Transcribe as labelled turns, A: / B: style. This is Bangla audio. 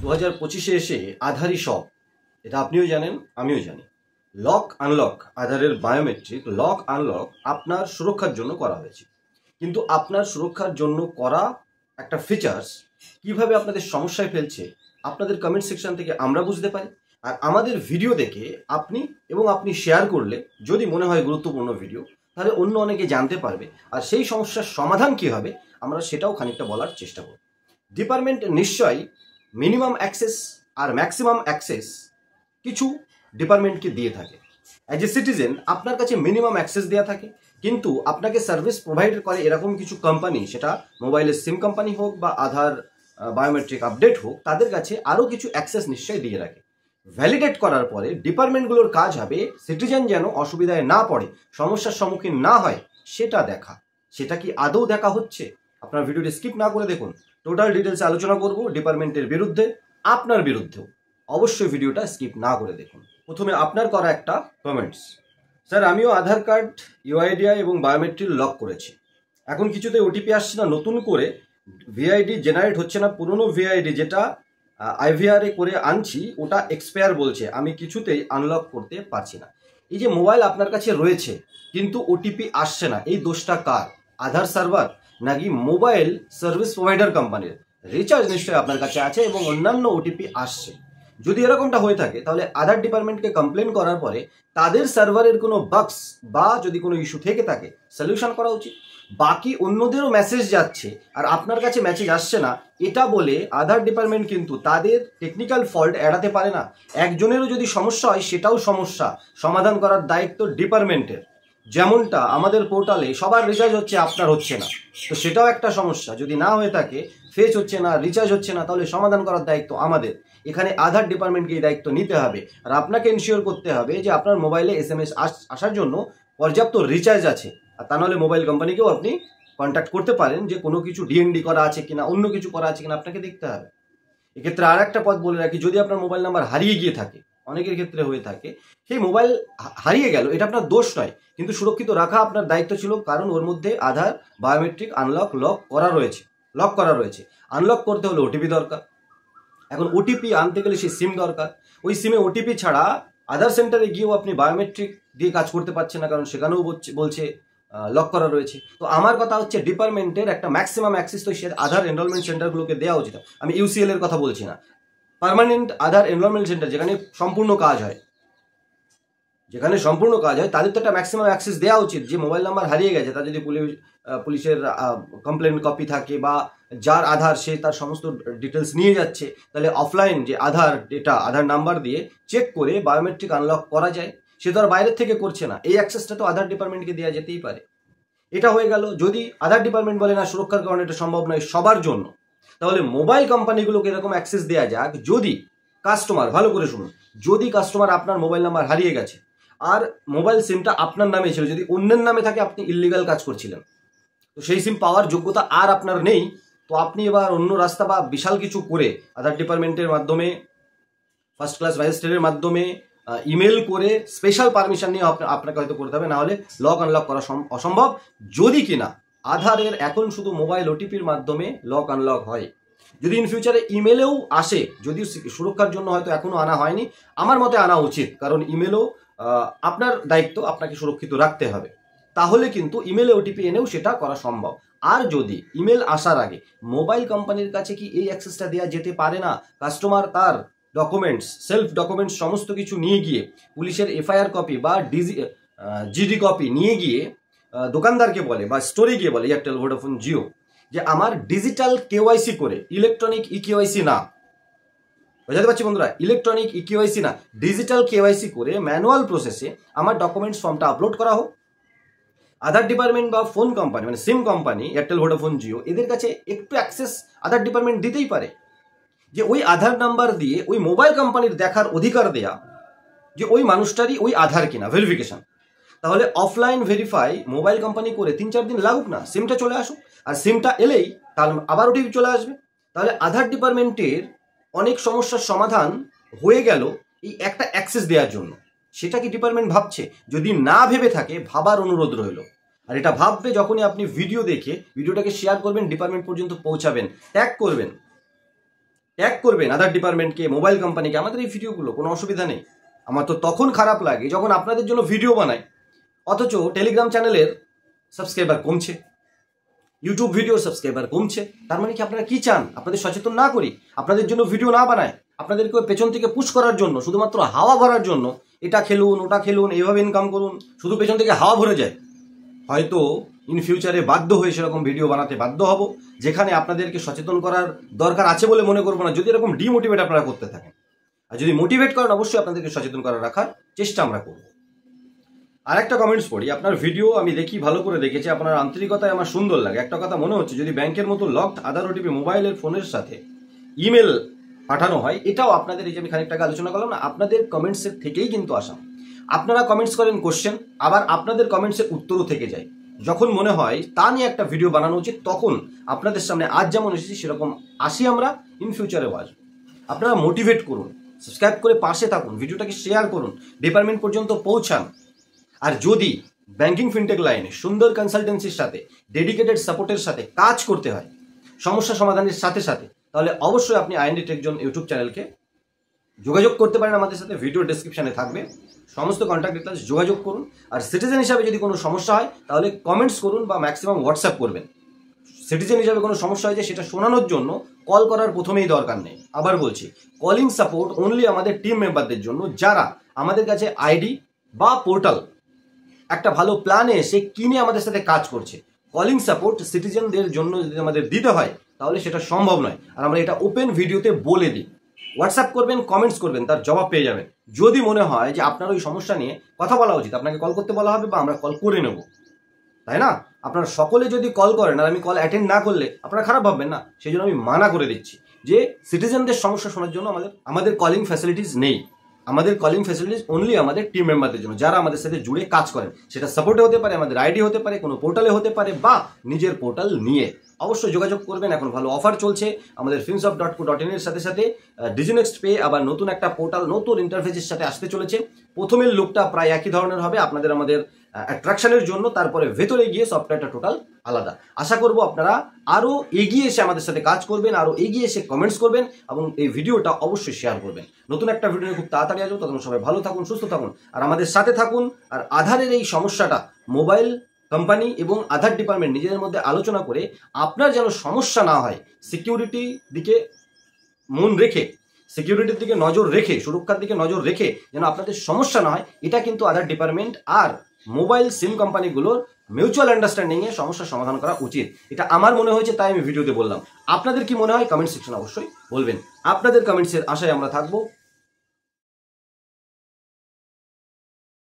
A: 2025-এ এসে আধারই সব, এটা আপনিও জানেন আমিও জানি। লক আনলক, আধারের বায়োমেট্রিক লক আনলক আপনার সুরক্ষার জন্য করা হয়েছে, কিন্তু আপনার সুরক্ষার জন্য করা একটা ফিচার্স কিভাবে আপনাদের সমস্যায় ফেলছে আপনাদের কমেন্ট সেকশন থেকে আমরা বুঝতে পারি। আর আমাদের ভিডিও দেখে আপনি শেয়ার করলে যদি মনে হয় গুরুত্বপূর্ণ ভিডিও, তাহলে অন্য অনেকে জানতে পারবে, আর সেই সমস্যার সমাধান কী হবে আমরা সেটাও খানিকটা বলার চেষ্টা করব। ডিপার্টমেন্ট নিশ্চয়ই মিনিমাম অ্যাক্সেস আর ম্যাক্সিমাম অ্যাক্সেস কিছু ডিপার্টমেন্টকে দিয়ে থাকে। অ্যাজ এ সিটিজেন আপনার কাছে মিনিমাম অ্যাক্সেস দেওয়া থাকে, কিন্তু আপনাকে সার্ভিস প্রোভাইড করে এরকম কিছু কোম্পানি, সেটা মোবাইলের সিম কোম্পানি হোক বা আধার বায়োমেট্রিক আপডেট হোক, তাদের কাছে আরও কিছু অ্যাক্সেস নিশ্চয়ই দিয়ে রাখে। ভ্যালিডেট করার পরে ডিপার্টমেন্টগুলোর কাজ হবে সিটিজেন যেন অসুবিধায় না পড়ে, সমস্যার সম্মুখীন না হয় সেটা দেখা। সেটা কি আদৌ দেখা হচ্ছে? আপনার ভিডিওটি স্কিপ না করে দেখুন, টোটাল ডিটেলসে আলোচনা করব ডিপার্টমেন্টের বিরুদ্ধে, আপনার বিরুদ্ধেও। অবশ্যই ভিডিওটা স্কিপ না করে দেখুন। প্রথমে আপনার করা একটা কমেন্টস, স্যার আমিও আধার কার্ড, ইউআইডিআই এবং বায়োমেট্রিক লক করেছি, এখন কিছুতে ওটিপি আসছে না, নতুন করে ভিআইডি জেনারেট হচ্ছে না, পুরনো ভিআইডি যেটা আইভিআর করে আনছি ওটা এক্সপায়ার বলছে, আমি কিছুতেই আনলক করতে পারছি না। এই যে মোবাইল আপনার কাছে রয়েছে কিন্তু ওটিপি আসছে না, এই দোষটা কার? আধার সার্ভার নাকি মোবাইল সার্ভিস প্রোভাইডার কোম্পানির? রিচার্জ নিশ্চয়ই আপনার কাছে আছে এবং অন্যান্য ওটিপি আসছে। যদি এরকমটা হয়ে থাকে তাহলে আধার ডিপার্টমেন্টকে কমপ্লেন করার পরে তাদের সার্ভারের কোনো বাগস বা যদি কোনো ইস্যু থেকে থাকে সলিউশন করা উচিত। বাকি অন্যদেরও মেসেজ যাচ্ছে আর আপনার কাছে মেসেজ আসছে না, এটা বলে আধার ডিপার্টমেন্ট কিন্তু তাদের টেকনিক্যাল ফল্ট এড়াতে পারে না। একজনেরও যদি সমস্যা হয় সেটাও সমস্যা, সমাধান করার দায়িত্ব ডিপার্টমেন্টের। যেমনটা আমাদের পোর্টালে সবার রিচার্জ হচ্ছে, আপনার হচ্ছে না, তো সেটাও একটা সমস্যা। যদি না হয়ে থাকে, ফেচ হচ্ছে না, রিচার্জ হচ্ছে না, তাহলে সমাধান করার দায়িত্ব আমাদের। এখানে আধার ডিপার্টমেন্টকে এই দায়িত্ব নিতে হবে, আর আপনাকে এনশিওর করতে হবে যে আপনার মোবাইলে SMS আসার জন্য পর্যাপ্ত রিচার্জ আছে। আর তা নাহলে মোবাইল কোম্পানিকেও আপনি কন্ট্যাক্ট করতে পারেন যে কোনো কিছু ডিএনডি করা আছে কিনা, অন্য কিছু করা আছে কিনা আপনাকে দেখতে হবে। এক্ষেত্রে আর একটা পথ বলে রাখি, যদি আপনার মোবাইল নাম্বার হারিয়ে গিয়ে থাকে, অনেকের ক্ষেত্রে হয়ে থাকে, সেই মোবাইল হারিয়ে গেল, এটা আপনার দোষ নয়, কিন্তু সুরক্ষিত রাখা আপনার দায়িত্ব ছিল, কারণ ওর মধ্যে আধার বায়োমেট্রিক লক করা রয়েছে। আনলক করতে হলে ওটিপি দরকার। এখন ওটিপি আনতে গেলে সেই সিম দরকার, ওই সিমে ওটিপি ছাড়া আধার সেন্টারে গিয়েও আপনি বায়োমেট্রিক দিয়ে কাজ করতে পারছেন না, কারণ সেখানেও বলছে লক করা রয়েছে। তো আমার কথা হচ্ছে ডিপার্টমেন্টের একটা ম্যাক্সিমাম অ্যাক্সেস তো সে আধার এনরোলমেন্ট সেন্টারগুলোকে দেওয়া উচিত। আমি ইউসিএল এর কথা বলছি না, পার্মানেন্ট আধার এনরোলমেন্ট সেন্টার যেখানে সম্পূর্ণ কাজ হয়, তাদের তো একটা ম্যাক্সিমাম অ্যাক্সেস দেওয়া উচিত। যে মোবাইল নাম্বার হারিয়ে গেছে তার যদি পুলিশের কমপ্লেন কপি থাকে বা যার আধার সে তার সমস্ত ডিটেলস নিয়ে যাচ্ছে, তাহলে অফলাইন যে আধার ডেটা, আধার নাম্বার দিয়ে চেক করে বায়োমেট্রিক আনলক করা যায়। সে তো আর বাইরের থেকে করছে না, এই অ্যাক্সেসটা তো আধার ডিপার্টমেন্টকে দেওয়া যেতেই পারে। এটা হয়ে গেল। যদি আধার ডিপার্টমেন্ট বলে না সুরক্ষার কারণে এটা সম্ভব নয় সবার জন্য, তাহলে মোবাইল কোম্পানিগুলোকে এরকম অ্যাক্সেস দেওয়া যাক। যদি কাস্টমার, ভালো করে শুনুন, যদি কাস্টমার আপনার মোবাইল নাম্বার হারিয়ে গেছে আর মোবাইল সিমটা আপনার নামে ছিল, যদি অন্যের নামে থাকে আপনি ইল্লিগাল কাজ করছিলেন, তো সেই সিম পাওয়ার যোগ্যতা আর আপনার নেই, তো আপনি এবার অন্য রাস্তা বা বিশাল কিছু করে আধার ডিপার্টমেন্টের মাধ্যমে, ফার্স্ট ক্লাস ম্যাজিস্ট্রেটের মাধ্যমে ইমেল করে স্পেশাল পারমিশন নিয়ে আপনাকে হয়তো করতে হবে, না হলে লক আনলক করা অসম্ভব। যদি কিনা আধারের এখন শুধু মোবাইল ওটিপির মাধ্যমে লক আনলক হয়, যদি ইন ফিউচারে ইমেলেও আসে, যদিও সুরক্ষার জন্য হয়তো এখনো আনা হয়নি, আমার মতে আনা উচিত, কারণ ইমেলও আপনার দায়িত্ব, আপনাকে সুরক্ষিত রাখতে হবে, তাহলে কিন্তু ইমেলে ওটিপি এনেও সেটা করা সম্ভব। আর যদি ইমেল আসার আগে মোবাইল কোম্পানির কাছে কি এই অ্যাক্সেসটা দেওয়া যেতে পারে না? কাস্টমার তার ডকুমেন্টস, সেলফ ডকুমেন্টস সমস্ত কিছু নিয়ে গিয়ে, পুলিশের এফআইআর কপি বা জিডি কপি নিয়ে গিয়ে দোকানদারকে বলে বা স্টোরে গিয়ে বলে, এয়ারটেল, ভোডাফোন, জিও, যে আমার ডিজিটাল কেওয়াইসি করে, ইলেকট্রনিক ইকেওয়াইসি না, বুঝতে পারছি বন্ধুরা, ইলেকট্রনিক ইকেওয়াইসি না, ডিজিটাল কেওয়াইসি করে ম্যানুয়াল প্রসেসে আমার ডকুমেন্টস ফর্মটা আপলোড করা হোক। আধার ডিপার্টমেন্ট বা ফোন কোম্পানি, মানে সিম কোম্পানি, এয়ারটেল, ভোডাফোন, জিও, এদের কাছে একটু অ্যাক্সেস আধার ডিপার্টমেন্ট দিতেই পারে, যে ওই আধার নাম্বার দিয়ে ওই মোবাইল কোম্পানির দেখার অধিকার দেয়া যে ওই মানুষটারই ওই আধার কিনা, ভেরিফিকেশন। তাহলে অফলাইন ভেরিফাই মোবাইল কোম্পানি করে 3-4 দিন লাগুক না, সিমটা চলে আসুক, আর সিমটা এলেই তাহলে আবার ওটিপি চলে আসবে। তাহলে আধার ডিপার্টমেন্টের অনেক সমস্যার সমাধান হয়ে গেল এই একটা অ্যাক্সেস দেওয়ার জন্য। সেটা কি ডিপার্টমেন্ট ভাবছে? যদি না ভেবে থাকে, ভাবার অনুরোধ রইল। আর এটা ভাববে যখনই আপনি ভিডিও দেখে ভিডিওটাকে শেয়ার করবেন, ডিপার্টমেন্ট পর্যন্ত পৌঁছাবেন, ট্যাগ করবেন, ট্যাগ করবেন আধার ডিপার্টমেন্টকে, মোবাইল কোম্পানিকে আমাদের এই ভিডিওগুলো, কোনো অসুবিধা নেই। আমার তো তখন খারাপ লাগে যখন আপনাদের জন্য ভিডিও বানাই অথচ টেলিগ্রাম চ্যানেলের সাবস্ক্রাইবার কমছে, ইউটিউব ভিডিওর সাবস্ক্রাইবার কমছে। তার মানে কি আপনারা কি চান? আপনাদের সচেতন না করি, আপনাদের জন্য ভিডিও না বানায়, আপনাদেরকে পেছন থেকে পুশ করার জন্য, শুধুমাত্র হাওয়া ভরার জন্য, এটা খেলুন ওটা খেলুন এইভাবে ইনকাম করুন, শুধু পেছন থেকে হাওয়া ভরে যায়। হয়তো ইন ফিউচারে বাধ্য হয়ে সেরকম ভিডিও বানাতে বাধ্য হব, যেখানে আপনাদেরকে সচেতন করার দরকার আছে বলে মনে করবো না, যদি এরকম ডিমোটিভেট আপনারা করতে থাকেন। আর যদি মোটিভেট করেন অবশ্যই আপনাদেরকে সচেতন করার রাখার চেষ্টা আমরা করব। আর একটা কমেন্টস পড়ি, আপনার ভিডিও আমি দেখি, ভালো করে দেখেছি, আপনার আন্তরিকতায় আমার সুন্দর লাগে। একটা কথা মনে হচ্ছে, যদি ব্যাংকের মতো লকড আধার ওটিপি মোবাইলের ফোনের সাথে ইমেল পাঠানো হয়, এটাও আপনাদের, এই যে আমি খানিকটা আগে আলোচনা করলাম না, আপনাদের কমেন্টসের থেকেই কিন্তু আসা। আপনারা কমেন্টস করেন কোশ্চেন, আবার আপনাদের কমেন্টসের উত্তরও থেকে যায়। যখন মনে হয় তা নিয়ে একটা ভিডিও বানানো উচিত, তখন আপনাদের সামনে আজ যেমন এসেছি সেরকম আসি আমরা, ইন ফিউচারেও আসবো। আপনারা মোটিভেট করুন, সাবস্ক্রাইব করে পাশে থাকুন, ভিডিওটাকে শেয়ার করুন, ডিপার্টমেন্ট পর্যন্ত পৌঁছান। আর যদি ব্যাংকিং ফিনটেক লাইনে সুন্দর কনসালটেন্সির সাথে, ডেডিকেটেড সাপোর্টের সাথে কাজ করতে হয় সমস্যা সমাধানের সাথে সাথে, তাহলে অবশ্যই আপনি আইএনডি টেকজন ইউটিউব চ্যানেলকে যোগাযোগ করতে পারেন আমাদের সাথে, ভিডিও ডেসক্রিপশনে থাকবে সমস্ত কন্ট্যাক্ট ডিটেলস, যোগাযোগ করুন। আর সিটিজেন হিসাবে যদি কোনো সমস্যা হয় তাহলে কমেন্টস করুন বা ম্যাক্সিমাম হোয়াটসঅ্যাপ করবেন। সিটিজেন হিসাবে কোনো সমস্যা হয়েছে সেটা শোনানোর জন্য কল করার প্রথমেই দরকার নেই। আবার বলছি, কলিং সাপোর্ট অনলি আমাদের টিম মেম্বারদের জন্য, যারা আমাদের কাছে আইডি বা পোর্টাল একটা ভালো প্ল্যানে সে কিনে আমাদের সাথে কাজ করছে। কলিং সাপোর্ট সিটিজেনদের জন্য যদি আমাদের দিতে হয় তাহলে সেটা সম্ভব নয়, আর আমরা এটা ওপেন ভিডিওতে বলে দিই। হোয়াটসঅ্যাপ করবেন, কমেন্টস করবেন, তার জবাব পেয়ে যাবেন। যদি মনে হয় যে আপনার ওই সমস্যা নিয়ে কথা বলা উচিত, আপনাকে কল করতে বলা হবে বা আমরা কল করে নেব, তাই না? আপনারা সকলে যদি কল করেন আর আমি কল অ্যাটেন্ড না করলে আপনারা খারাপ ভাববেন না, সেই জন্য আমি মানা করে দিচ্ছি যে সিটিজেনদের সমস্যা শোনার জন্য আমাদের কলিং ফ্যাসিলিটিস নেই। আমাদের কলিং ফ্যাসিলিটিস অনলি আমাদের টিম মেম্বারদের জন্য, যারা আমাদের সাথে জুড়ে কাজ করেন। সেটা সাপোর্টে হতে পারে, আমাদের আইডি হতে পারে, কোনো পোর্টালে হতে পারে, বা নিজের পোর্টাল নিয়ে। অবশ্যই যোগাযোগ করবেন। এখন ভালো অফার চলছে আমাদের finsoft.co.in এর সাথে সাথে ডিজিনেক্সট পে আবার নতুন একটা পোর্টাল নতুন ইন্টারফেসের সাথে আসতে চলেছে। প্রথমের লুকটা প্রায় একই ধরনের হবে আপনাদের আমাদের অ্যাট্রাকশনের জন্য, তারপরে ভেতরে গিয়ে সফটওয়্যারটা টোটাল আলাদা। আশা করব আপনারা আরও এগিয়ে এসে আমাদের সাথে কাজ করবেন, আরও এগিয়ে এসে কমেন্টস করবেন এবং এই ভিডিওটা অবশ্যই শেয়ার করবেন। নতুন একটা ভিডিও খুব তাড়াতাড়ি আসবো, তখন সবাই ভালো থাকুন, সুস্থ থাকুন আর আমাদের সাথে থাকুন। আর আধারের এই সমস্যাটা মোবাইল কোম্পানি এবং আধার ডিপার্টমেন্ট নিজেদের মধ্যে আলোচনা করে আপনার যেন সমস্যা না হয়, সিকিউরিটি দিকে মন রেখে, সিকিউরিটির দিকে নজর রেখে, সুরক্ষার দিকে নজর রেখে যেন আপনাদের সমস্যা না হয়, এটা কিন্তু আধার ডিপার্টমেন্ট আর মোবাইল সিম কোম্পানিগুলোর মিউচুয়াল আন্ডারস্ট্যান্ডিংয়ে সমস্যার সমাধান করা উচিত। এটা আমার মনে হয়েছে, তাই আমি ভিডিওতে বললাম। আপনাদের কি মনে হয় কমেন্ট সেকশনে অবশ্যই বলবেন। আপনাদের কমেন্টসের আশায় আমরা থাকবো।